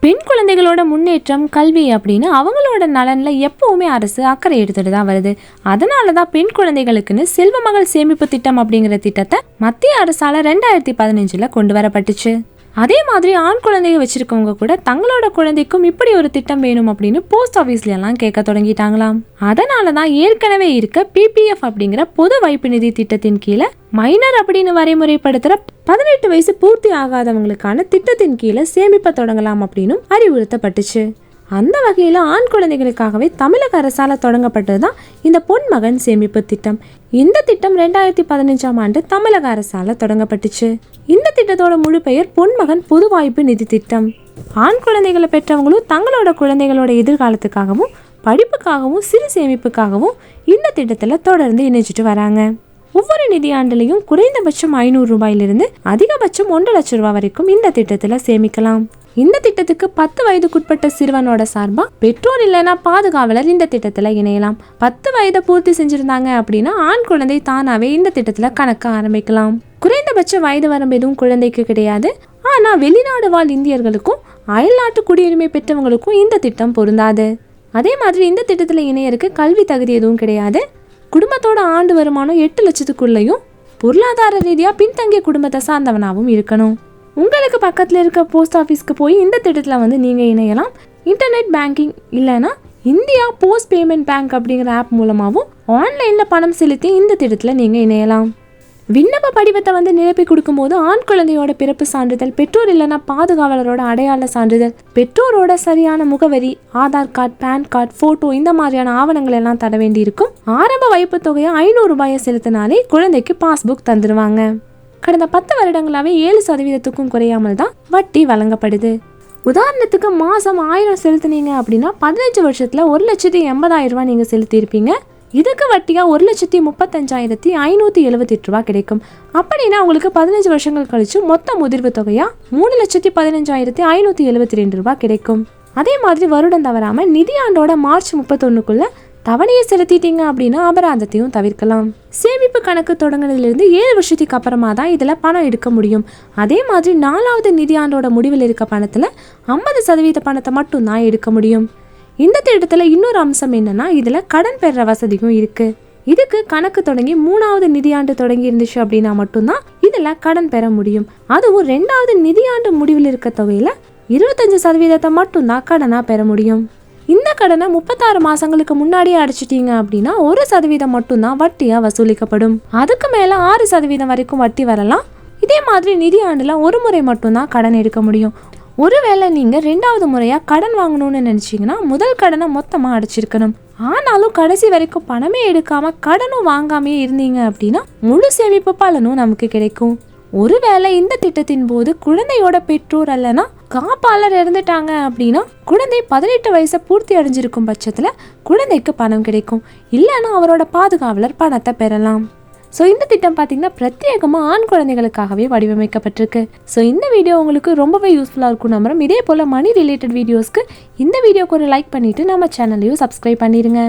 பெண் குழந்தைகளோட முன்னேற்றம் கல்வி அப்படின்னு அவங்களோட நலன்ல எப்பவுமே அரசு அக்கறை எடுத்துட்டு தான் வருது. அதனாலதான் பெண் குழந்தைகளுக்குன்னு செல்வ மகள் சேமிப்பு திட்டம் அப்படிங்கிற திட்டத்தை மத்திய அரசால 2015 கொண்டு வரப்பட்டுச்சு. அதே மாதிரி ஆண் குழந்தைய வச்சிருக்கவங்க கூட தங்களோட குழந்தைக்கும் இப்படி ஒரு திட்டம் வேணும் அப்படின்னு போஸ்ட் ஆபீஸ்ல எல்லாம் கேட்க தொடங்கிட்டாங்களாம். அதனாலதான் ஏற்கனவே இருக்க PPF அப்படிங்கிற பொது வைப்பு நிதி திட்டத்தின் கீழே மைனர் அப்படின்னு வரைமுறைப்படுத்துற 18 வயசு பூர்த்தி ஆகாதவங்களுக்கான திட்டத்தின் கீழே சேமிப்ப தொடங்கலாம் அப்படின்னு அறிவுறுத்தப்பட்டுச்சு. அந்த வகையில ஆண் குழந்தைகளுக்காகவே தமிழக அரசால தொடங்கப்பட்டதுதான் இந்த பொன்மகன் சேமிப்பு திட்டம். இந்த திட்டம் 2015ஆம் ஆண்டு தமிழக அரசால தொடங்கப்பட்டுச்சு. இந்த திட்டத்தோட முழு பெயர் பொன்மகன் பொது வாய்ப்பு நிதி திட்டம். ஆண் குழந்தைகளை பெற்றவங்களும் தங்களோட குழந்தைகளோட எதிர்காலத்துக்காகவும் படிப்புக்காகவும் சிறு சேமிப்புக்காகவும் இந்த திட்டத்துல தொடர்ந்து இணைச்சிட்டு வராங்க. ஒவ்வொரு நிதியாண்டுலையும் குறைந்தபட்சம் 500 ரூபாயிலிருந்து அதிகபட்சம் 1 லட்சம் ரூபாய் வரைக்கும் இந்த திட்டத்துல சேமிக்கலாம். இந்த திட்டத்துக்கு 10 வயதுக்குட்பட்ட சிறுவனோட சார்பா பெற்றோர் இல்லைன்னா பாதுகாவலர் இந்த திட்டத்துல இணையலாம். 10 வயதை பூர்த்தி செஞ்சிருந்தாங்க அப்படின்னா ஆண் குழந்தை தானாவே இந்த திட்டத்துல கணக்க ஆரம்பிக்கலாம். குறைந்தபட்ச வயது வரம்பு எதுவும் குழந்தைக்கு கிடையாது. ஆனா வெளிநாடு வாழ் இந்தியர்களுக்கும் அயல்நாட்டு குடியுரிமை பெற்றவங்களுக்கும் இந்த திட்டம் பொருந்தாது. அதே மாதிரி இந்த திட்டத்துல இணையருக்கு கல்வி தகுதி எதுவும் கிடையாது. குடும்பத்தோட ஆண்டு வருமானம் 8 லட்சத்துக்குள்ளேயும் பொருளாதார ரீதியா பின்தங்கிய குடும்பத்தை சார்ந்தவனாகவும் இருக்கணும். உங்களுக்கு பக்கத்துல இருக்க போஸ்ட் ஆஃபீஸ்க்கு போய் இந்த திட்டத்துல நீங்க இணையலாம். இன்டர்நெட் பேங்கிங் இல்லைன்னா இந்தியா போஸ்ட் பேமெண்ட் பேங்க் அப்படிங்கிற ஆப் மூலமாகவும் ஆன்லைன்ல பணம் செலுத்தி இந்த திட்டத்துல நீங்க இணையலாம். விண்ணப்ப படிவத்தை நிரப்பி கொடுக்கும்போது ஆண் குழந்தையோட பிறப்பு சான்றிதழ், பெற்றோர் இல்லைன்னா பாதுகாவலரோட அடையாள சான்றிதழ், பெற்றோரோட சரியான முகவரி, Aadhaar card, PAN card, photo இந்த மாதிரியான ஆவணங்கள் எல்லாம் தர வேண்டி இருக்கும். ஆரம்ப வைப்பு தொகையை 500 ரூபாயை செலுத்தினாலே குழந்தைக்கு பாஸ்புக் தந்துடுவாங்க. கடந்த 10 வருடங்களாவே 7% குறையாமல் தான் வட்டி வழங்கப்படுது. உதாரணத்துக்கு மாசம் 1000 செலுத்தினீங்க அப்படின்னா 15 வருஷத்துல 1,80,000 ரூபாய் நீங்க செலுத்தியிருப்பீங்க. இதுக்கு வட்டியா 1,35,578 ரூபாய் கிடைக்கும். அப்படின்னா உங்களுக்கு 15 வருஷங்கள் கழிச்சு மொத்த முதிர்வு தொகையா 3,15,572 ரூபாய் கிடைக்கும். அதே மாதிரி வருடம் தவறாம நிதியாண்டோட மார்ச் 31க்குள்ள தவணையை செலுத்திட்டீங்க அப்படின்னா அபராதத்தையும் தவிர்க்கலாம். சேமிப்பு கணக்கு தொடங்கினதுலேருந்து 7 வருஷத்துக்கு அப்புறமா தான் இதில் பணம் எடுக்க முடியும். அதே மாதிரி 4வது நிதியாண்டோட முடிவில் இருக்க பணத்தில் 50% பணத்தை மட்டும்தான் எடுக்க முடியும். இந்த திட்டத்தில் இன்னொரு அம்சம் என்னன்னா இதில் கடன் பெற வசதியும் இருக்கு. இதுக்கு கணக்கு தொடங்கி 3வது நிதியாண்டு தொடங்கி இருந்துச்சு அப்படின்னா மட்டும்தான் இதில் கடன் பெற முடியும். அதுவும் 2வது நிதியாண்டு முடிவில் இருக்க தொகையில் 25% மட்டும்தான் கடனாக பெற முடியும். இந்த கடனை 36 மாசங்களுக்கு முன்னாடியே அடைச்சிட்டீங்க அப்படின்னா 1% மட்டும்தான் வட்டியா வசூலிக்கப்படும். அதுக்கு மேல 6% வரைக்கும் வட்டி வரலாம். இதே மாதிரி நிதியாண்டுல ஒரு முறை மட்டும்தான் கடன் எடுக்க முடியும். ஒருவேளை நீங்க 2வது முறையா கடன் வாங்கணும்னு நினைச்சீங்கன்னா முதல் கடனை மொத்தமா அடைச்சிருக்கணும். ஆனாலும் கடைசி வரைக்கும் பணமே எடுக்காம கடனும் வாங்காமே இருந்தீங்க அப்படின்னா முழு சேமிப்பு பலனும் நமக்கு கிடைக்கும். ஒருவேளை இந்த திட்டத்தின் போது குழந்தையோட பெற்றோர் அல்லனா காப்பாளர் இறந்துட்டாங்க அப்படின்னா குழந்தை 18 வயசை பூர்த்தி அடைஞ்சிருக்கும் பட்சத்துல குழந்தைக்கு பணம் கிடைக்கும். இல்லைன்னா அவரோட பாதுகாவலர் பணத்தை பெறலாம். ஸோ இந்த திட்டம் பார்த்தீங்கன்னா பிரத்யேகமாக ஆண் குழந்தைகளுக்காகவே வடிவமைக்கப்பட்டிருக்கு. ஸோ இந்த வீடியோ உங்களுக்கு ரொம்பவே யூஸ்ஃபுல்லாக இருக்கும் நம்புறோம். இதே போல் மணி ரிலேட்டட் வீடியோஸ்க்கு இந்த வீடியோக்கு ஒரு லைக் பண்ணிவிட்டு நம்ம சேனலையும் சப்ஸ்கிரைப் பண்ணிடுங்க.